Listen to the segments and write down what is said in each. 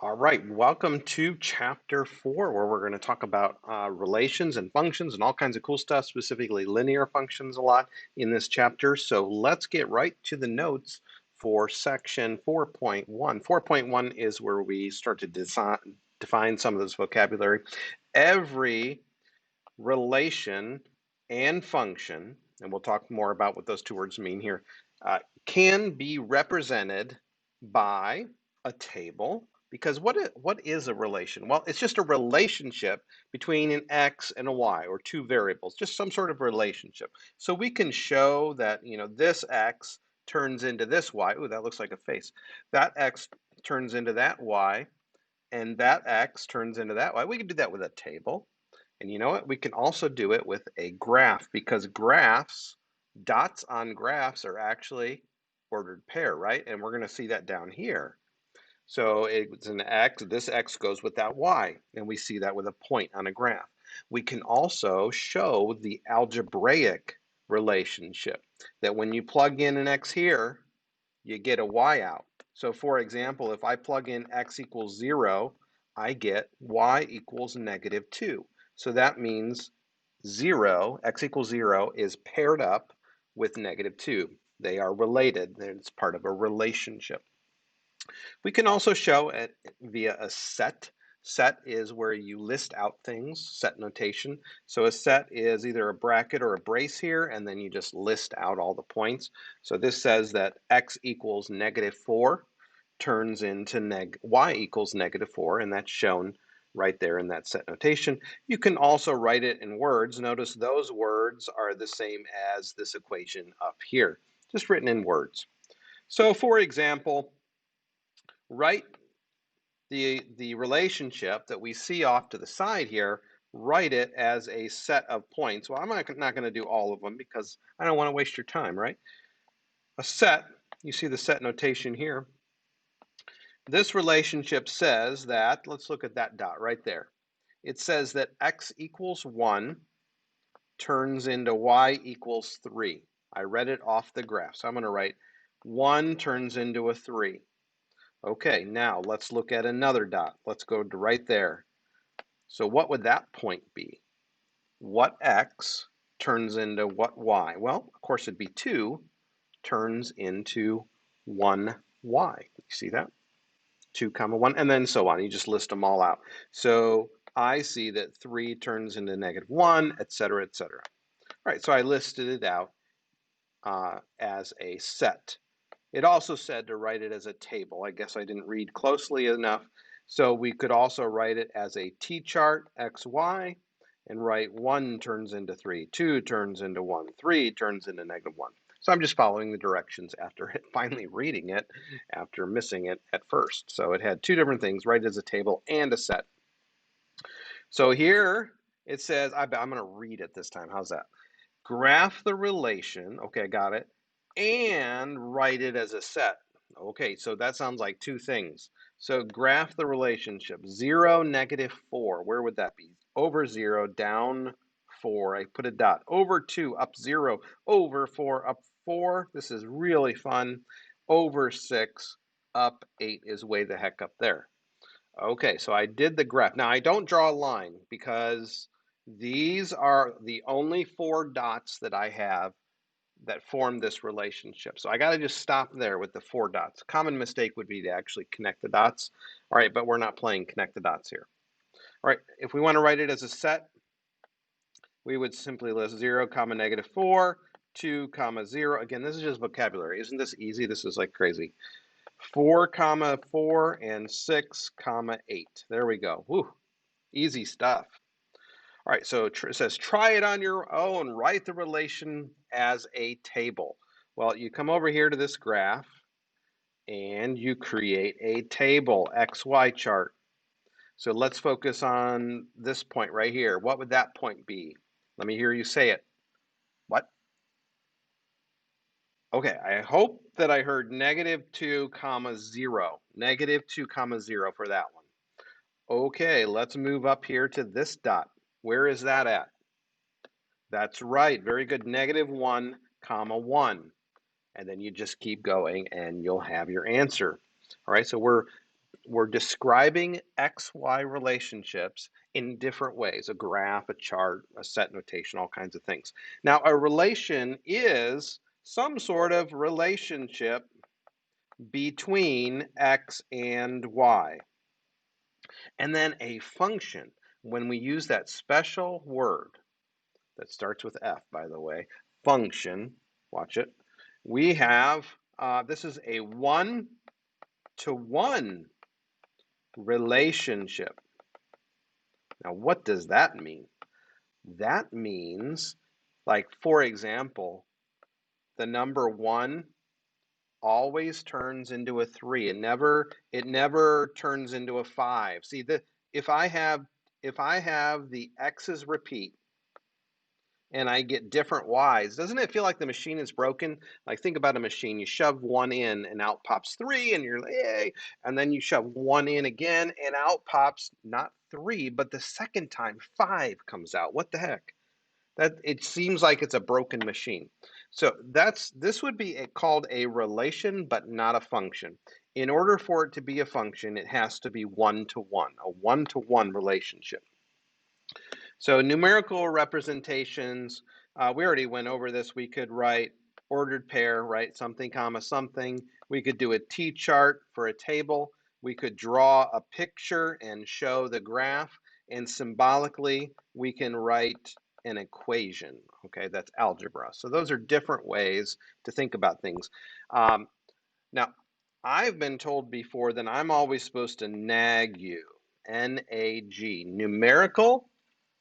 All right, welcome to chapter 4, where we're going to talk about relations and functions and all kinds of cool stuff, specifically linear functions a lot in this chapter. So let's get right to the notes for section 4.1. 4.1 is where we start to define some of this vocabulary. Every relation and function, and we'll talk more about what those two words mean here, can be represented by a table. Because what is a relation? Well, it's just a relationship between an x and a y, or two variables, just some sort of relationship. So we can show that, this x turns into this y. Ooh, that looks like a face. That x turns into that y, and that x turns into that y. We can do that with a table. And you know what? We can also do it with a graph, because graphs, dots on graphs are actually ordered pair, right? And we're going to see that down here. So it's an x, this x goes with that y, and we see that with a point on a graph. We can also show the algebraic relationship, that when you plug in an x here, you get a y out. So for example, if I plug in x equals 0, I get y equals -2. So that means 0, x equals 0, is paired up with -2. They are related. It's part of a relationship. We can also show it via a set. Set is where you list out things, set notation. So a set is either a bracket or a brace here, and then you just list out all the points. So this says that x equals -4 turns into y equals -4, and that's shown right there in that set notation. You can also write it in words. Notice those words are the same as this equation up here, just written in words. So for example, write the relationship that we see off to the side here, write it as a set of points. Well, I'm not going to do all of them because I don't want to waste your time, right? A set, you see the set notation here. This relationship says that, let's look at that dot right there. It says that x equals 1 turns into y equals 3. I read it off the graph, so I'm going to write 1 turns into a 3. Okay, now let's look at another dot. Let's go to right there. So what would that point be? What x turns into what y? Well, of course it'd be 2 turns into 1y. You see that? 2 comma 1, and then so on. You just list them all out. So I see that 3 turns into -1, etc., etc. All right, so I listed it out as a set. It also said to write it as a table. I guess I didn't read closely enough. So we could also write it as a t-chart, x, y, and write 1 turns into 3, 2 turns into 1, 3 turns into -1. So I'm just following the directions after finally reading it, after missing it at first. So it had two different things, write it as a table and a set. So here it says, I'm going to read it this time. How's that? Graph the relation. Okay, I got it. And write it as a set. Okay, so that sounds like two things. So graph the relationship. 0, -4. Where would that be? Over 0, down 4. I put a dot. Over 2, up 0. Over 4, up 4. This is really fun. Over 6, up 8 is way the heck up there. Okay, so I did the graph. Now I don't draw a line because these are the only 4 dots that I have that form this relationship. So I got to just stop there with the 4 dots. Common mistake would be to actually connect the dots. All right, but we're not playing connect the dots here. All right, if we want to write it as a set, we would simply list 0, -4, 2, 0. Again, this is just vocabulary. Isn't this easy? This is like crazy. 4, 4, and 6, 8. There we go. Whew, easy stuff. All right, so it says try it on your own. Write the relation as a table. Well, you come over here to this graph and you create a table, XY chart. So let's focus on this point right here. What would that point be? Let me hear you say it. What? Okay, I hope that I heard -2, 0. -2, 0 for that one. Okay, let's move up here to this dot. Where is that at? That's right, very good, -1, 1. And then you just keep going and you'll have your answer. All right, so we're we're describing XY relationships in different ways, a graph, a chart, a set notation, all kinds of things. Now, a relation is some sort of relationship between X and Y. And then a function, when we use that special word that starts with F, by the way, function, watch it, we have, this is a one-to-one relationship. Now, what does that mean? That means, like, for example, the number 1 always turns into a 3. It never turns into a 5. See, if I have the x's repeat and I get different y's, doesn't it feel like the machine is broken? Like, think about a machine. You shove 1 in and out pops 3 and you're like, yay. And then you shove 1 in again and out pops not 3, but the second time 5 comes out. What the heck? That it seems like it's a broken machine. So this would be called a relation, but not a function. In order for it to be a function, it has to be one-to-one, a one-to-one relationship. So numerical representations, we already went over this. We could write ordered pair, right? Something comma something. We could do a T-chart for a table. We could draw a picture and show the graph. And symbolically, we can write an equation. Okay, that's algebra. So those are different ways to think about things. Now, I've been told before that I'm always supposed to nag you. N-A-G, numerical,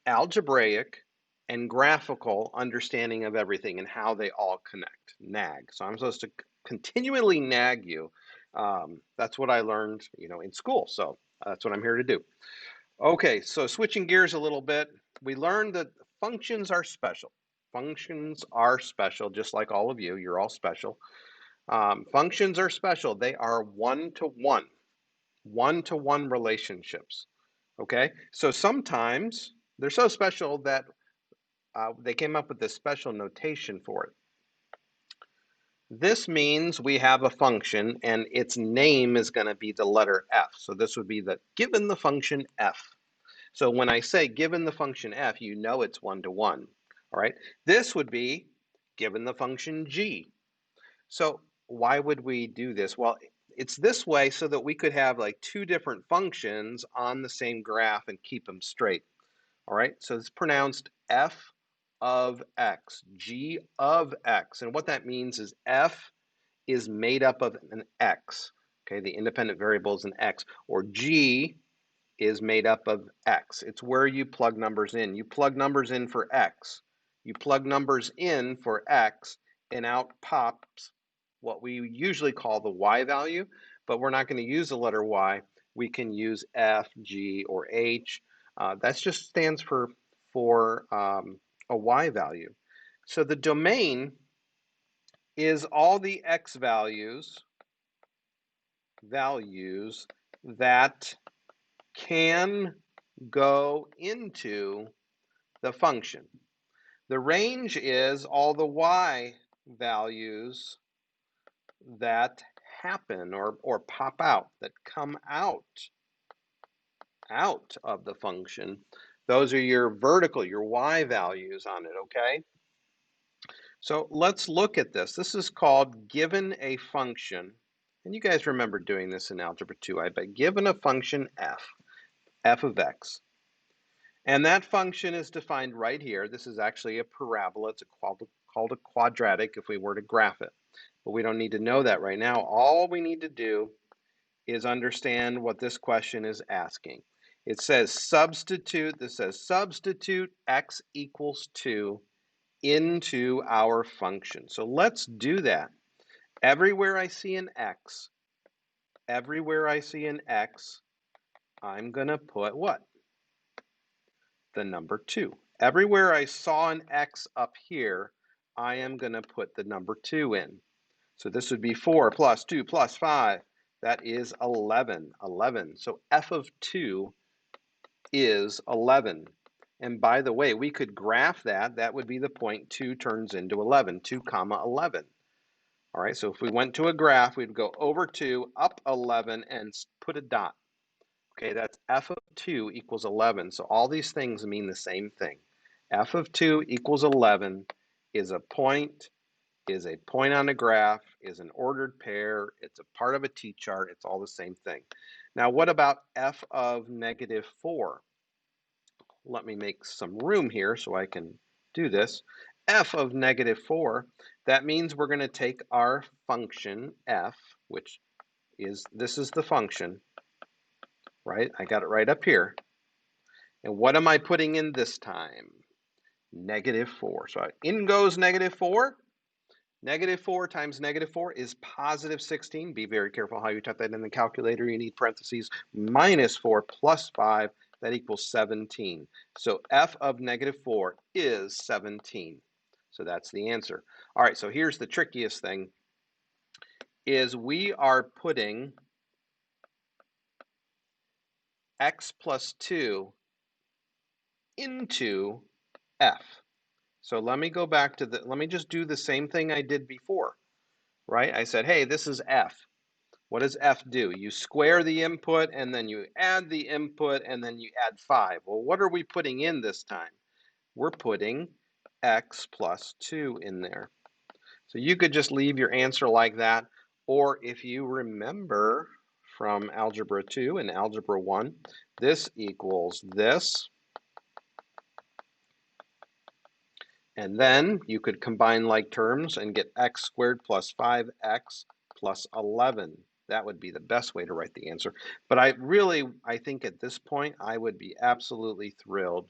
algebraic, and graphical understanding of everything and how they all connect. Nag. So I'm supposed to continually nag you. That's what I learned, in school. So that's what I'm here to do. Okay, so switching gears a little bit, we learned that functions are special. Functions are special, just like all of you. You're all special. Functions are special. They are one-to-one relationships. Okay, so sometimes they're so special that they came up with this special notation for it. This means we have a function and its name is going to be the letter f. So this would be given the function f. So when I say given the function f, you know it's one-to-one. All right, this would be given the function g. So why would we do this? Well, it's this way so that we could have like two different functions on the same graph and keep them straight. All right, so it's pronounced f of x, g of x. And what that means is f is made up of an x. Okay, the independent variable is an x, or g is made up of x. It's where you plug numbers in. You plug numbers in for x. You plug numbers in for x, and out pops what we usually call the y value, but we're not going to use the letter y. We can use f, g, or h. That just stands for a y value. So the domain is all the x values that can go into the function. The range is all the y values that happen or pop out, that come out of the function. Those are your vertical, your y values on it, okay? So let's look at this. This is called given a function. And you guys remember doing this in Algebra 2, I bet. Given a function f of x. And that function is defined right here. This is actually a parabola. It's called a quadratic if we were to graph it. But we don't need to know that right now. All we need to do is understand what this question is asking. It says substitute x equals 2 into our function. So let's do that. Everywhere I see an x, I'm going to put what? The number 2. Everywhere I saw an x up here, I am going to put the number 2 in. So this would be 4 plus 2 plus 5. That is 11. 11. So f of 2 is 11. And by the way, we could graph that. That would be the point 2 turns into 11. 2 comma 11. All right, so if we went to a graph, we'd go over 2, up 11, and put a dot. Okay, that's f of 2 equals 11. So all these things mean the same thing. F of 2 equals 11 is a point on a graph, is an ordered pair, it's a part of a t-chart, it's all the same thing. Now, what about f of -4? Let me make some room here so I can do this. F of -4, that means we're going to take our function f, which is, this is the function, right? I got it right up here. And what am I putting in this time? -4. So in goes -4. -4 times -4 is +16. Be very careful how you type that in the calculator. You need parentheses. -4 plus 5, that equals 17. So f of -4 is 17. So that's the answer. All right, so here's the trickiest thing, is we are putting x plus 2 into f. So let me go back to let me just do the same thing I did before, right? I said, hey, this is f. What does f do? You square the input, and then you add the input, and then you add 5. Well, what are we putting in this time? We're putting x plus 2 in there. So you could just leave your answer like that, or if you remember from Algebra 2 and Algebra 1, this equals this. And then you could combine like terms and get x squared plus 5x plus 11. That would be the best way to write the answer. But I think at this point, I would be absolutely thrilled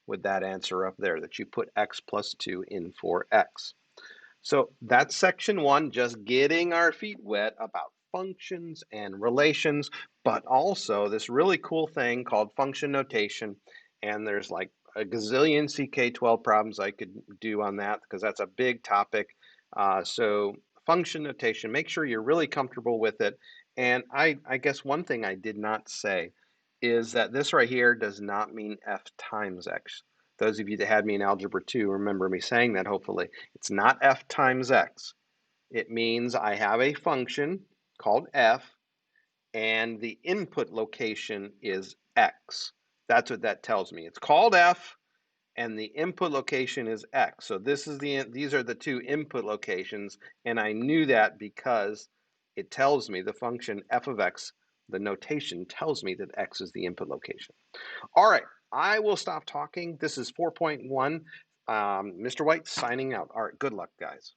with that answer up there, that you put x plus 2 in for x. So that's section 1, just getting our feet wet about functions and relations, but also this really cool thing called function notation. And there's like a gazillion CK12 problems I could do on that because that's a big topic. So function notation, make sure you're really comfortable with it. And I guess one thing I did not say is that this right here does not mean f times x. Those of you that had me in Algebra 2 remember me saying that, hopefully. It's not f times x. It means I have a function called f, and the input location is x. That's what that tells me. It's called f, and the input location is x. So these are the two input locations, and I knew that because it tells me the function f of x, the notation tells me that x is the input location. All right, I will stop talking. This is 4.1. Mr. White signing out. All right, good luck, guys.